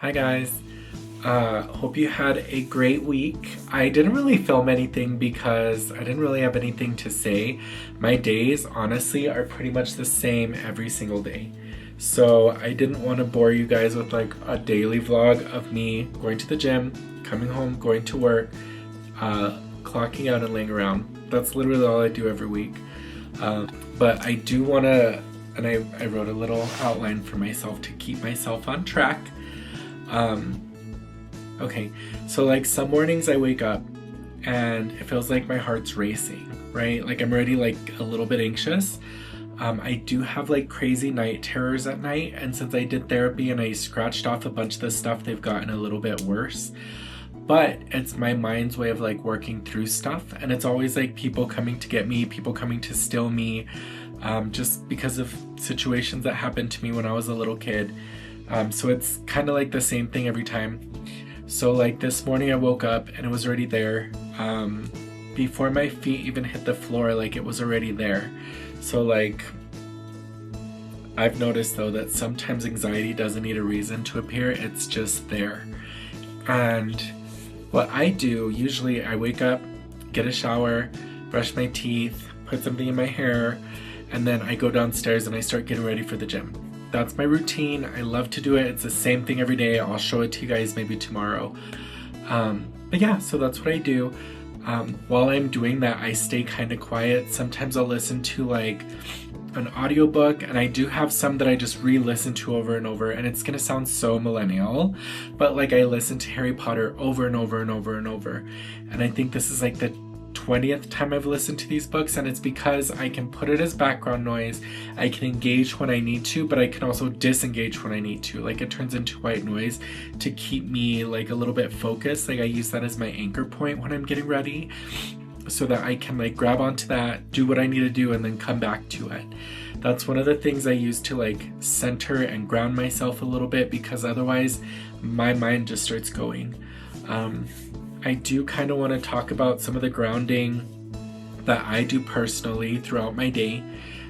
Hi guys. Hope you had a great week. I didn't really film anything because I didn't really have anything to say. My days, honestly, are pretty much the same every single day. So I didn't want to bore you guys with like a daily vlog of me going to the gym, coming home, going to work, clocking out and laying around. That's literally all I do every week. But I do want to, and I wrote a little outline for myself to keep myself on track. Okay, so like some mornings I wake up and it feels like my heart's racing, right? Like I'm already like a little bit anxious. I do have like crazy night terrors at night, and since I did therapy and I scratched off a bunch of the stuff, they've gotten a little bit worse. But it's my mind's way of like working through stuff, and it's always like people coming to get me, people coming to steal me, just because of situations that happened to me when I was a little kid. So it's kind of like the same thing every time. So like this morning I woke up and it was already there. Before my feet even hit the floor, like it was already there. So like I've noticed though that sometimes anxiety doesn't need a reason to appear, it's just there. And what I do, usually I wake up, get a shower, brush my teeth, put something in my hair, and then I go downstairs and I start getting ready for the gym. That's my routine. I love to do it. It's the same thing every day. I'll show it to you guys maybe tomorrow. But yeah, so that's what I do. While I'm doing that, I stay kind of quiet. Sometimes I'll listen to like an audiobook, and I do have some that I just re-listen to over and over, and it's gonna sound so millennial, but like I listen to Harry Potter over and over and over and over. And I think this is like the 20th time I've listened to these books, and it's because I can put it as background noise. I can engage when I need to, but I can also disengage when I need to. Like it turns into white noise to keep me like a little bit focused. Like I use that as my anchor point when I'm getting ready, so that I can like grab onto that, do what I need to do, and then come back to it. That's one of the things I use to like center and ground myself a little bit, because otherwise my mind just starts going. I do kind of want to talk about some of the grounding that I do personally throughout my day,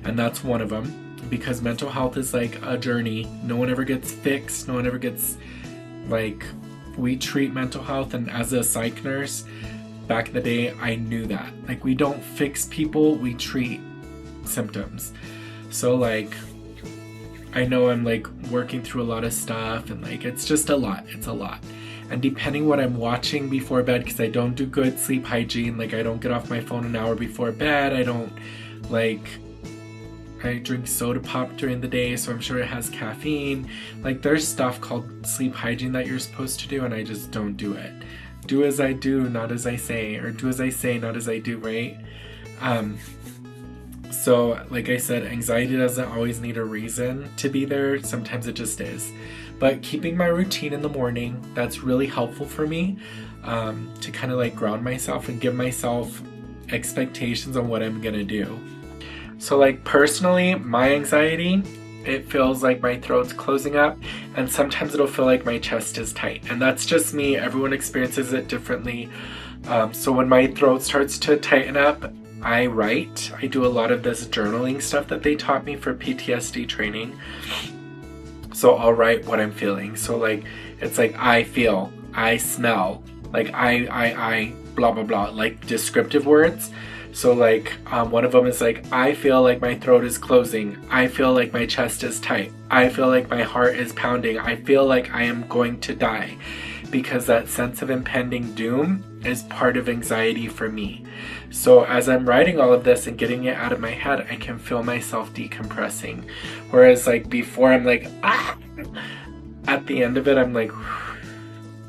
and that's one of them, because mental health is like a journey. No one ever gets fixed. No one ever gets like, we treat mental health, and as a psych nurse back in the day, I knew that. Like we don't fix people, we treat symptoms. So like, I know I'm like working through a lot of stuff, and like it's just a lot. It's a lot. And depending what I'm watching before bed, because I don't do good sleep hygiene, like I don't get off my phone an hour before bed, I drink soda pop during the day, so I'm sure it has caffeine. Like there's stuff called sleep hygiene that you're supposed to do, and I just don't do it. Do as I do, not as I say, or do as I say, not as I do, right? So like I said, anxiety doesn't always need a reason to be there. Sometimes it just is. But keeping my routine in the morning, that's really helpful for me, to kind of like ground myself and give myself expectations on what I'm gonna do. So like personally, my anxiety, it feels like my throat's closing up, and sometimes it'll feel like my chest is tight. And that's just me. Everyone experiences it differently. So when my throat starts to tighten up, I write. I do a lot of this journaling stuff that they taught me for PTSD training. So I'll write what I'm feeling. So like, it's like I feel, I smell, like I, blah, blah, blah, like descriptive words. So like one of them is like, I feel like my throat is closing. I feel like my chest is tight. I feel like my heart is pounding. I feel like I am going to die. Because that sense of impending doom is part of anxiety for me. So as I'm writing all of this and getting it out of my head, I can feel myself decompressing. Whereas like before, I'm like, ah! At the end of it, I'm like,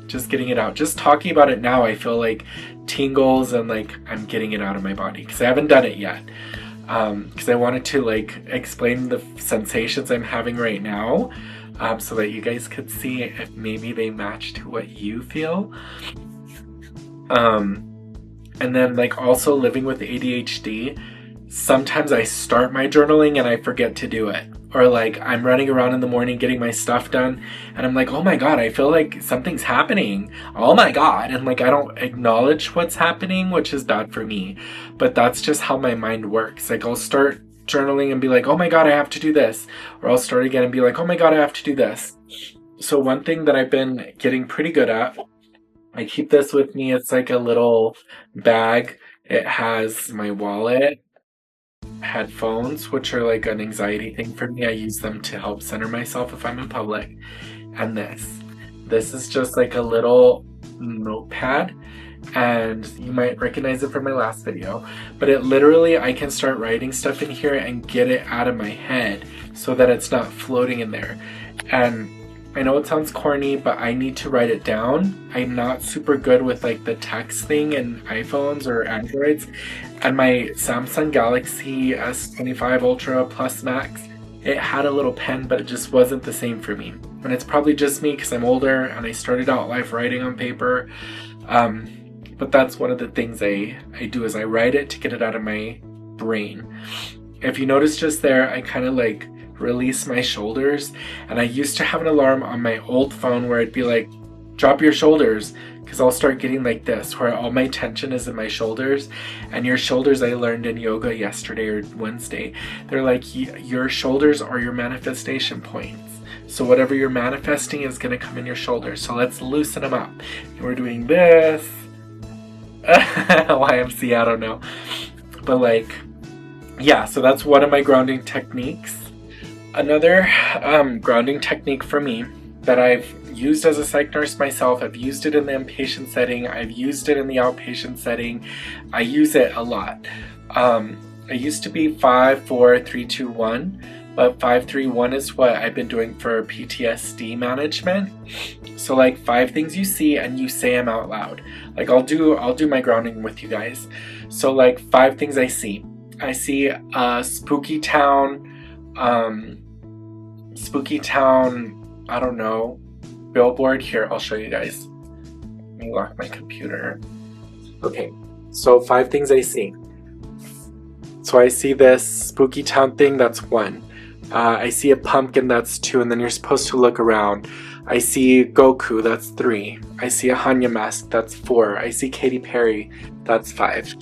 just getting it out. Just talking about it now, I feel like tingles and like I'm getting it out of my body, because I haven't done it yet. Because I wanted to like explain the sensations I'm having right now, so that you guys could see if maybe they match to what you feel. And then like also living with ADHD, sometimes I start my journaling and I forget to do it. Or like I'm running around in the morning getting my stuff done, and I'm like, oh my God, I feel like something's happening. Oh my God. And like I don't acknowledge what's happening, which is bad for me. But that's just how my mind works. Like I'll start journaling and be like, oh my God, I have to do this. Or I'll start again and be like, oh my God, I have to do this. So one thing that I've been getting pretty good at, I keep this with me. It's like a little bag. It has my wallet, headphones, which are like an anxiety thing for me. I use them to help center myself if I'm in public. And this is just like a little notepad, and you might recognize it from my last video, but it literally, I can start writing stuff in here and get it out of my head so that it's not floating in there. And I know it sounds corny, but I need to write it down. I'm not super good with like the text thing in iPhones or Androids. And my Samsung Galaxy S25 Ultra Plus Max, it had a little pen, but it just wasn't the same for me. And it's probably just me because I'm older and I started out life writing on paper. But that's one of the things I do is I write it to get it out of my brain. If you notice just there, I kind of like release my shoulders, and I used to have an alarm on my old phone where it'd be like, drop your shoulders, because I'll start getting like this, where all my tension is in my shoulders. And your shoulders, I learned in yoga yesterday or Wednesday, they're like, your shoulders are your manifestation points. So whatever you're manifesting is going to come in your shoulders. So let's loosen them up. And we're doing this. YMC, I don't know. But like, yeah, so that's one of my grounding techniques. Another grounding technique for me that I've used as a psych nurse myself, I've used it in the inpatient setting, I've used it in the outpatient setting, I use it a lot. I used to be 5, 4, 3, 2, 1, but 5, 3, 1 is what I've been doing for PTSD management. So like 5 things you see and you say them out loud. Like I'll do my grounding with you guys. So like 5 things I see. I see a spooky town, I don't know, billboard. Here, I'll show you guys. Let me lock my computer. Okay, so 5 things I see. So I see this spooky town thing, that's 1. I see a pumpkin, that's 2, and then you're supposed to look around. I see Goku, that's 3. I see a Hanya mask, that's 4. I see Katy Perry, that's 5.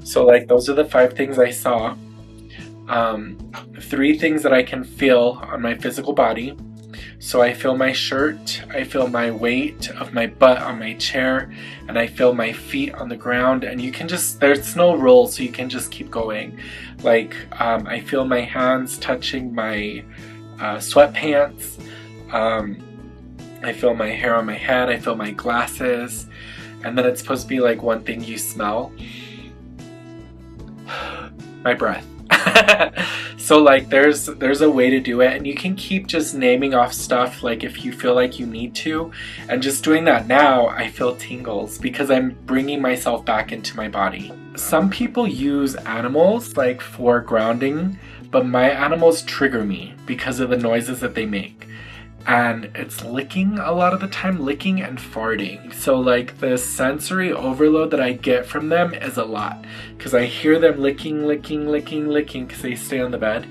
So like those are the 5 things I saw. 3 things that I can feel on my physical body. So I feel my shirt, I feel my weight of my butt on my chair, and I feel my feet on the ground. And you can just, there's no rule, so you can just keep going. Like I feel my hands touching my sweatpants. I feel my hair on my head, I feel my glasses. And then it's supposed to be like 1 thing you smell. My breath. So like there's a way to do it, and you can keep just naming off stuff like if you feel like you need to. And just doing that now, I feel tingles because I'm bringing myself back into my body. Some people use animals like for grounding, but my animals trigger me because of the noises that they make. And it's licking a lot of the time, licking and farting. So like the sensory overload that I get from them is a lot, because I hear them licking because they stay on the bed.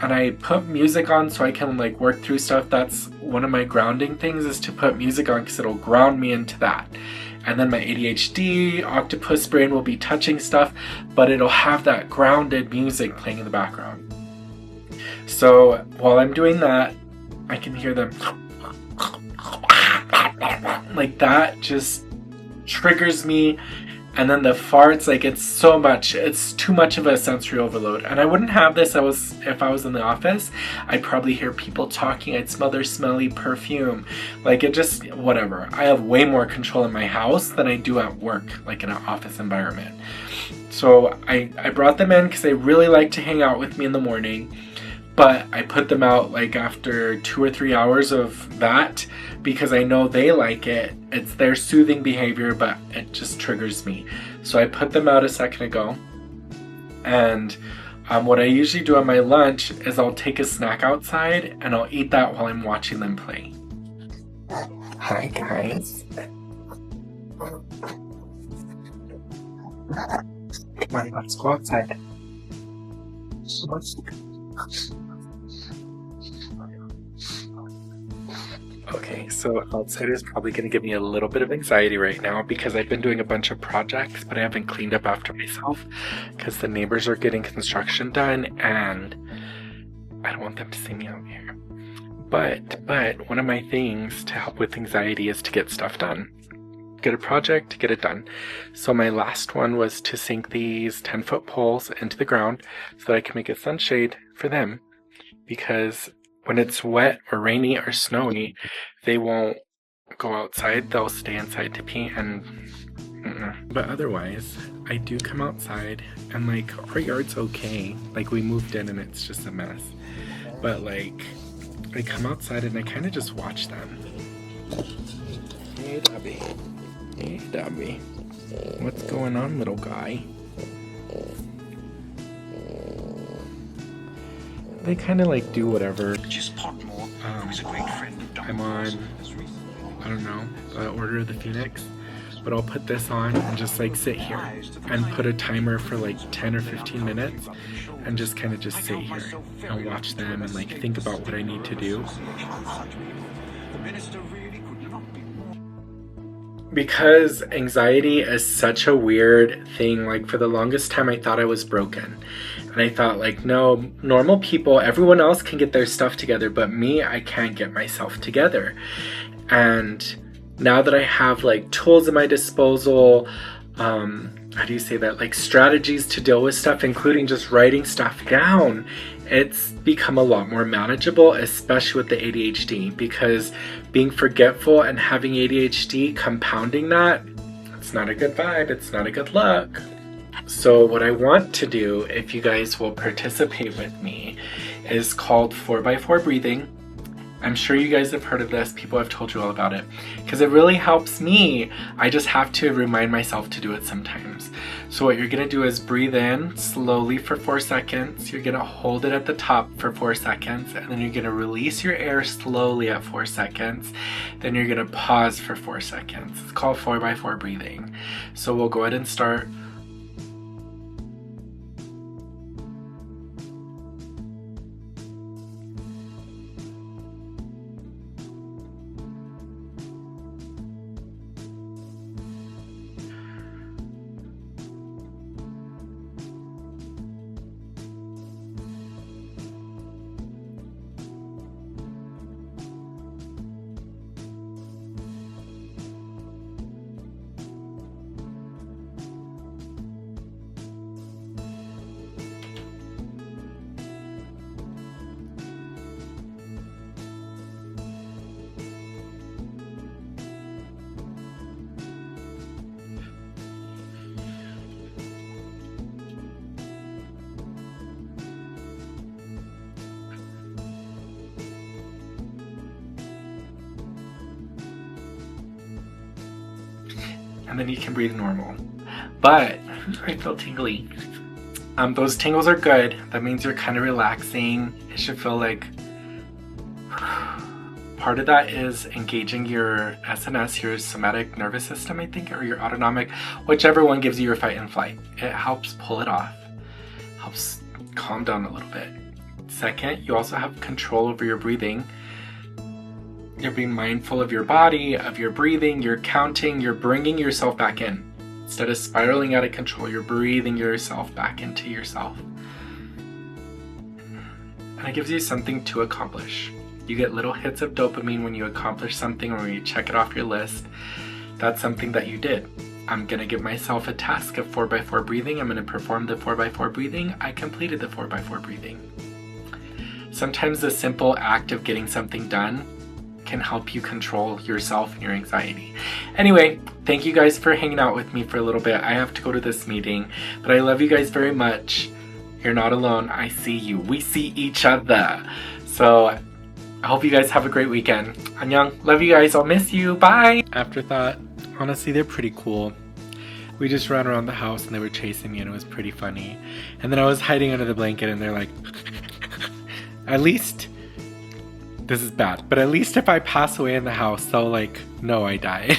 And I put music on so I can like work through stuff. That's one of my grounding things, is to put music on because it'll ground me into that. And then my ADHD octopus brain will be touching stuff, but it'll have that grounded music playing in the background. So while I'm doing that, I can hear them like that, just triggers me. And then the farts, like it's too much of a sensory overload. And I wouldn't have this if I was in the office. I'd probably hear people talking, I'd smell their smelly perfume. Like it just, whatever. I have way more control in my house than I do at work, like in an office environment. So I brought them in because they really like to hang out with me in the morning. But I put them out like after 2 or 3 hours of that because I know they like it. It's their soothing behavior, but it just triggers me. So I put them out a second ago. And what I usually do on my lunch is I'll take a snack outside and I'll eat that while I'm watching them play. Hi guys. Come on, let's go outside. Okay, so outside is probably going to give me a little bit of anxiety right now because I've been doing a bunch of projects, but I haven't cleaned up after myself because the neighbors are getting construction done and I don't want them to see me out here. But one of my things to help with anxiety is to get stuff done. Get a project, get it done. So my last one was to sink these 10-foot poles into the ground so that I can make a sunshade for them. Because when it's wet or rainy or snowy, they won't go outside. They'll stay inside to pee and But otherwise, I do come outside and like our yard's okay. Like we moved in and it's just a mess. But like I come outside and I kind of just watch them. Hey Dobby. Hey Dobby. What's going on, little guy? They kind of like do whatever. I'm on, I don't know, Order of the Phoenix. But I'll put this on and just like sit here and put a timer for like 10 or 15 minutes and just kind of just sit here and watch them and like think about what I need to do. Because anxiety is such a weird thing, like for the longest time I thought I was broken. And I thought like, no, normal people, everyone else can get their stuff together, but me, I can't get myself together. And now that I have like tools at my disposal, how do you say that? Like strategies to deal with stuff, including just writing stuff down, it's become a lot more manageable, especially with the ADHD, because being forgetful and having ADHD, compounding that, it's not a good vibe, it's not a good look. So what I want to do, if you guys will participate with me, is called 4x4 breathing. I'm sure you guys have heard of this. People have told you all about it because it really helps me. I just have to remind myself to do it sometimes. So what you're gonna do is breathe in slowly for 4 seconds. You're gonna hold it at the top for 4 seconds, and then you're gonna release your air slowly at 4 seconds. Then you're gonna pause for 4 seconds. It's called 4x4 breathing. So we'll go ahead and start. And then you can breathe normal. But I feel tingly. Those tingles are good. That means you're kind of relaxing. It should feel like part of that is engaging your SNS, your somatic nervous system, I think, or your autonomic, whichever one gives you your fight and flight. It helps pull it off, helps calm down a little bit. Second, you also have control over your breathing. You're being mindful of your body, of your breathing, you're counting, you're bringing yourself back in. Instead of spiraling out of control, you're breathing yourself back into yourself. And it gives you something to accomplish. You get little hits of dopamine when you accomplish something or when you check it off your list. That's something that you did. I'm gonna give myself a task of 4x4 breathing. I'm gonna perform the 4x4 breathing. I completed the 4x4 breathing. Sometimes the simple act of getting something done can help you control yourself and your anxiety. Anyway, thank you guys for hanging out with me for a little bit. I have to go to this meeting, but I love you guys very much. You're not alone. I see you. We see each other. So I hope you guys have a great weekend. Annyeong. Love you guys. I'll miss you. Bye. Afterthought. Honestly, they're pretty cool. We just ran around the house and they were chasing me and it was pretty funny. And then I was hiding under the blanket and they're like, at least, this is bad, but at least if I pass away in the house, they'll like know I die.